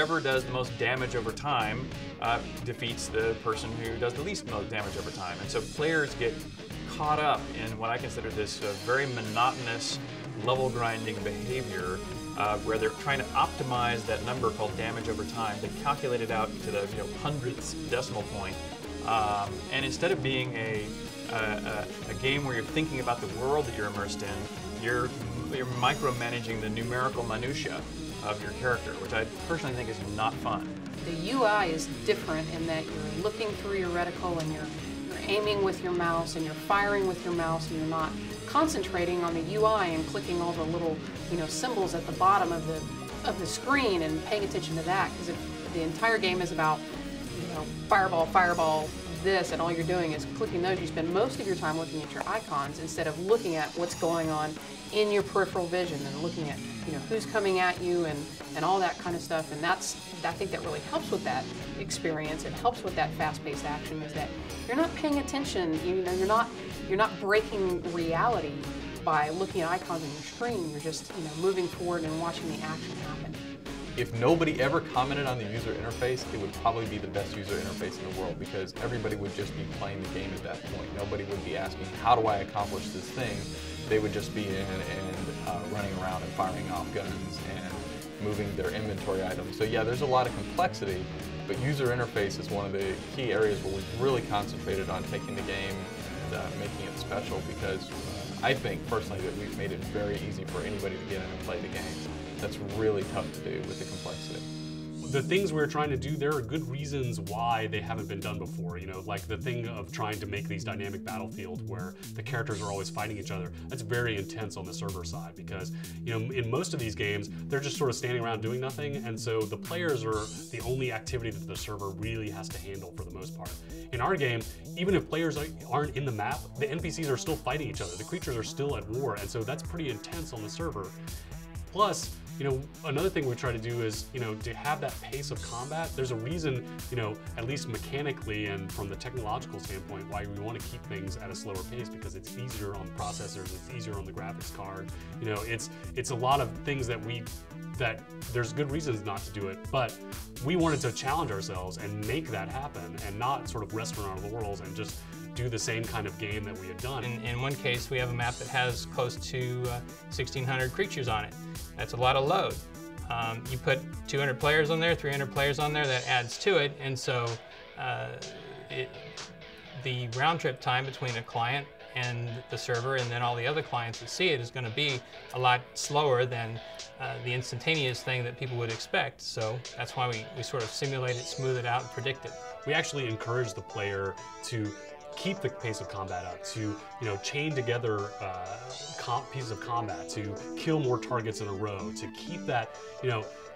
whoever does the most damage over time defeats the person who does the least damage over time. And so players get caught up in what I consider this very monotonous level grinding behavior where they're trying to optimize that number called damage over time. They calculate it out to the hundredths decimal point. And instead of being a game where you're thinking about the world that you're immersed in, you're micromanaging the numerical minutia of your character, which I personally think is not fun. The UI is different in that you're looking through your reticle and you're aiming with your mouse and you're firing with your mouse, and you're not concentrating on the UI and clicking all the little symbols at the bottom of the screen and paying attention to that, because if the entire game is about fireball, fireball, this, and all you're doing is clicking those, you spend most of your time looking at your icons instead of looking at what's going on in your peripheral vision and looking at who's coming at you and all that kind of stuff. And I think that really helps with that experience. It helps with that fast-paced action, is that you're not paying attention. You're not breaking reality by looking at icons on your screen. You're just moving forward and watching the action happen. If nobody ever commented on the user interface, it would probably be the best user interface in the world, because everybody would just be playing the game at that point. Nobody would be asking, how do I accomplish this thing? They would just be in and running around and firing off guns and moving their inventory items. So yeah, there's a lot of complexity, but user interface is one of the key areas where we've really concentrated on taking the game and making it special, because I think personally that we've made it very easy for anybody to get in and play the game. That's really tough to do with the complexity. The things we're trying to do, there are good reasons why they haven't been done before. Like the thing of trying to make these dynamic battlefields where the characters are always fighting each other. That's very intense on the server side, because in most of these games, they're just sort of standing around doing nothing, and so the players are the only activity that the server really has to handle for the most part. In our game, even if players aren't in the map, the NPCs are still fighting each other. The creatures are still at war, and so that's pretty intense on the server. Plus, another thing we try to do is, to have that pace of combat. There's a reason, at least mechanically and from the technological standpoint, why we want to keep things at a slower pace, because it's easier on processors, it's easier on the graphics card. It's a lot of things that there's good reasons not to do it, but we wanted to challenge ourselves and make that happen and not sort of rest on our laurels and just do the same kind of game that we had done. In one case, we have a map that has close to 1,600 creatures on it. That's a lot of load. You put 200 players on there, 300 players on there, that adds to it, and so the round trip time between a client and the server and then all the other clients that see it is going to be a lot slower than the instantaneous thing that people would expect. So that's why we sort of simulate it, smooth it out, and predict it. We actually encourage the player to keep the pace of combat up, to chain together pieces of combat, to kill more targets in a row, to keep that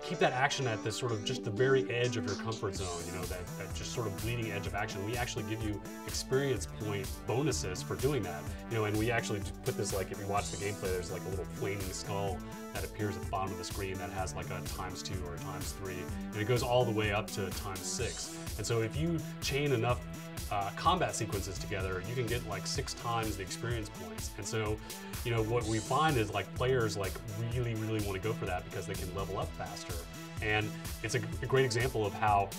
keep that action at this sort of just the very edge of your comfort zone, that just sort of bleeding edge of action. We actually give you experience point bonuses for doing that, and we actually put this, like, if you watch the gameplay, there's like a little flaming skull that appears at the bottom of the screen that has like a ×2 or a ×3, and it goes all the way up to ×6. And so if you chain enough combat sequences together, you can get like 6 times the experience points. And so, what we find is like players really want to go for that because they can level up faster. And it's a great example of how,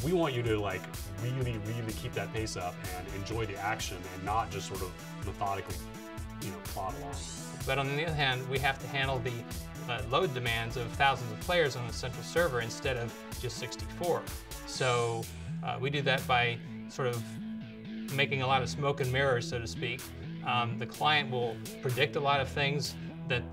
we want you to like really keep that pace up and enjoy the action and not just sort of methodically, plod along. But on the other hand, we have to handle the load demands of thousands of players on the central server instead of just 64. So we do that by sort of making a lot of smoke and mirrors, so to speak. The client will predict a lot of things that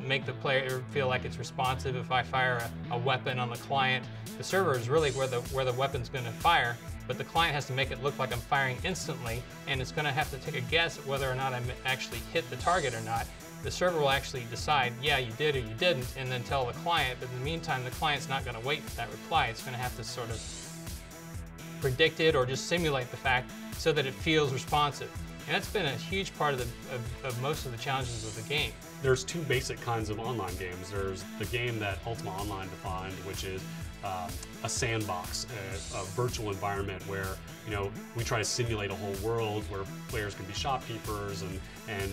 make the player feel like it's responsive. If I fire a weapon on the client, the server is really where the weapon's going to fire, but the client has to make it look like I'm firing instantly, and it's going to have to take a guess at whether or not I actually hit the target or not. The server will actually decide, yeah, you did or you didn't, and then tell the client, but in the meantime, the client's not going to wait for that reply. It's going to have to sort of predict it or just simulate the fact so that it feels responsive. And that's been a huge part of most of the challenges of the game. There's 2 basic kinds of online games. There's the game that Ultima Online defined, which is a sandbox, a virtual environment where we try to simulate a whole world where players can be shopkeepers and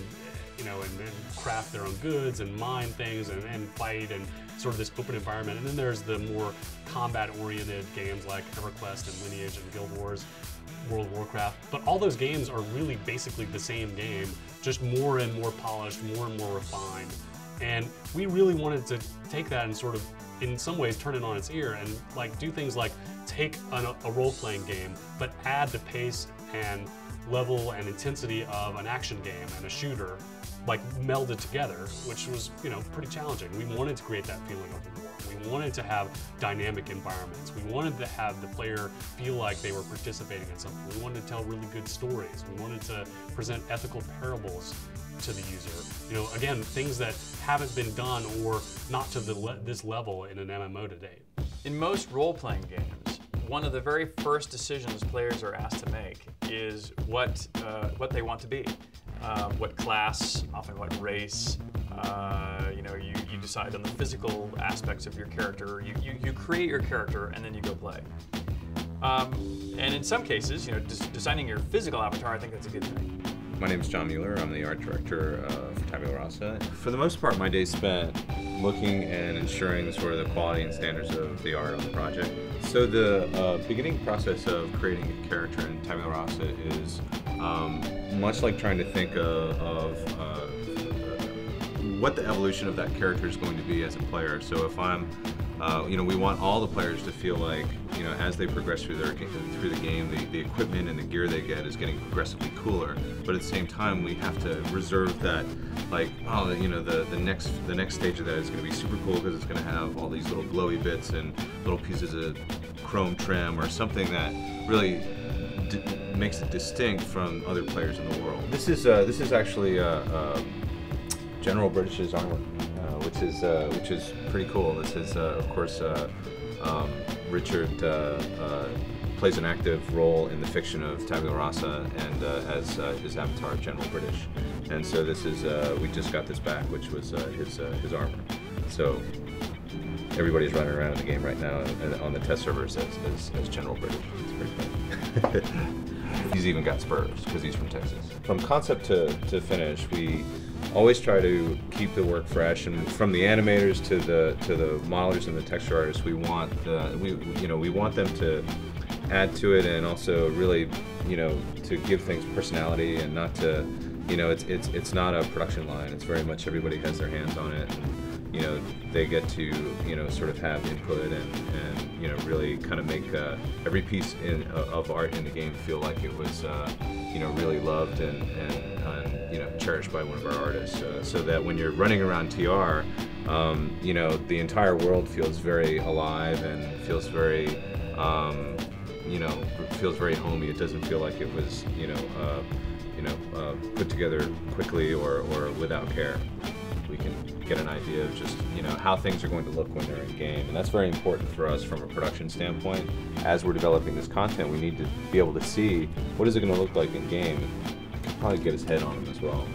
you know, and craft their own goods and mine things and fight and sort of this open environment. And then there's the more combat-oriented games like EverQuest and Lineage and Guild Wars, World of Warcraft. But all those games are really basically the same game, just more and more polished, more and more refined. And we really wanted to take that and sort of, in some ways, turn it on its ear and like do things like take a role-playing game, but add the pace and level and intensity of an action game and a shooter, like melded together, which was, you know, pretty challenging. We wanted to create that feeling of war. We wanted to have dynamic environments. We wanted to have the player feel like they were participating in something. We wanted to tell really good stories. We wanted to present ethical parables to the user. You know, again, things that haven't been done or not to this level in an MMO to date. In most role-playing games, one of the very first decisions players are asked to make is what they want to be. What class, often what race. You know, you decide on the physical aspects of your character. You create your character and then you go play. And in some cases, you know, designing your physical avatar, I think that's a good thing. My name is John Mueller. I'm the art director for Tabula Rasa. For the most part, my days spent looking and ensuring sort of the quality and standards of the art on the project. So the beginning process of creating a character in Tabula Rasa is much like trying to think of what the evolution of that character is going to be as a player. So if I'm, you know, we want all the players to feel like, you know, as they progress through the game, the equipment and the gear they get is getting progressively cooler. But at the same time, we have to reserve that, like, oh, you know, the next stage of that is going to be super cool because it's going to have all these little glowy bits and little pieces of chrome trim or something that really makes it distinct from other players in the world. This is actually General British's armor, which is pretty cool. This is of course Richard plays an active role in the fiction of Tabula Rasa and as his avatar, General British. And so this is we just got this back, which was his armor. So everybody's running around in the game right now and on the test servers as General British. It's pretty funny. He's even got spurs because he's from Texas. From concept to finish, we always try to keep the work fresh, and from the animators to the modelers and the texture artists, we want them to add to it and also really, you know, to give things personality and not to, you know, it's not a production line. It's very much everybody has their hands on it. And, you know, they get to, you know, sort of have input and you know, really kind of make every piece of art in the game feel like it was, you know, really loved and you know, cherished by one of our artists, so that when you're running around TR, you know, the entire world feels very alive and feels very, you know, feels very homey. It doesn't feel like it was, you know, put together quickly or without care. We can get an idea of just, you know, how things are going to look when they're in game, and that's very important for us from a production standpoint. As we're developing this content, we need to be able to see what is it going to look like in game. Could probably get his head on him as well.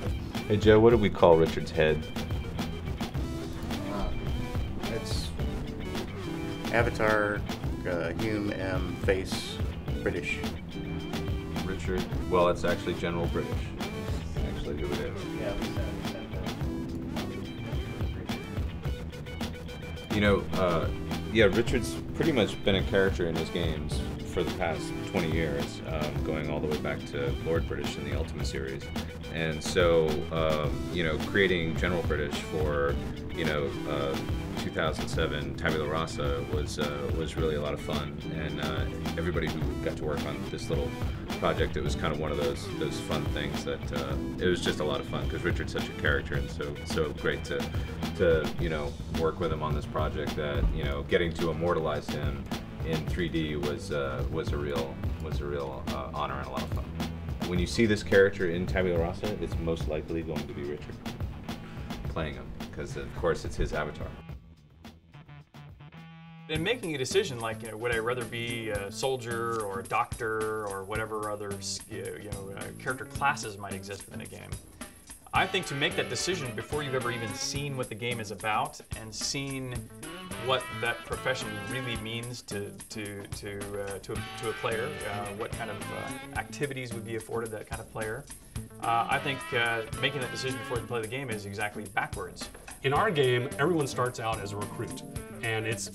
Hey Joe, what do we call Richard's head? It's Avatar, Hume, M, Face, British. Richard? Well, it's actually General British. Actually, who it is. Yeah, You know, yeah, Richard's pretty much been a character in his games for the past 20 years, going all the way back to Lord British in the Ultima series. And so, you know, creating General British for, you know, 2007 Tabula Rasa was really a lot of fun, and everybody who got to work on this little project, it was kind of one of those fun things that it was just a lot of fun because Richard's such a character, and so great to you know, work with him on this project. That, you know, getting to immortalize him in 3D was a real honor and a lot of fun. When you see this character in Tabula Rasa, it's most likely going to be Richard playing him, because of course it's his avatar. In making a decision like, you know, would I rather be a soldier or a doctor or whatever other, you know, character classes might exist within a game, I think to make that decision before you've ever even seen what the game is about and seen what that profession really means to a player, what kind of activities would be afforded that kind of player. I think making that decision before they play the game is exactly backwards. In our game, everyone starts out as a recruit, and it's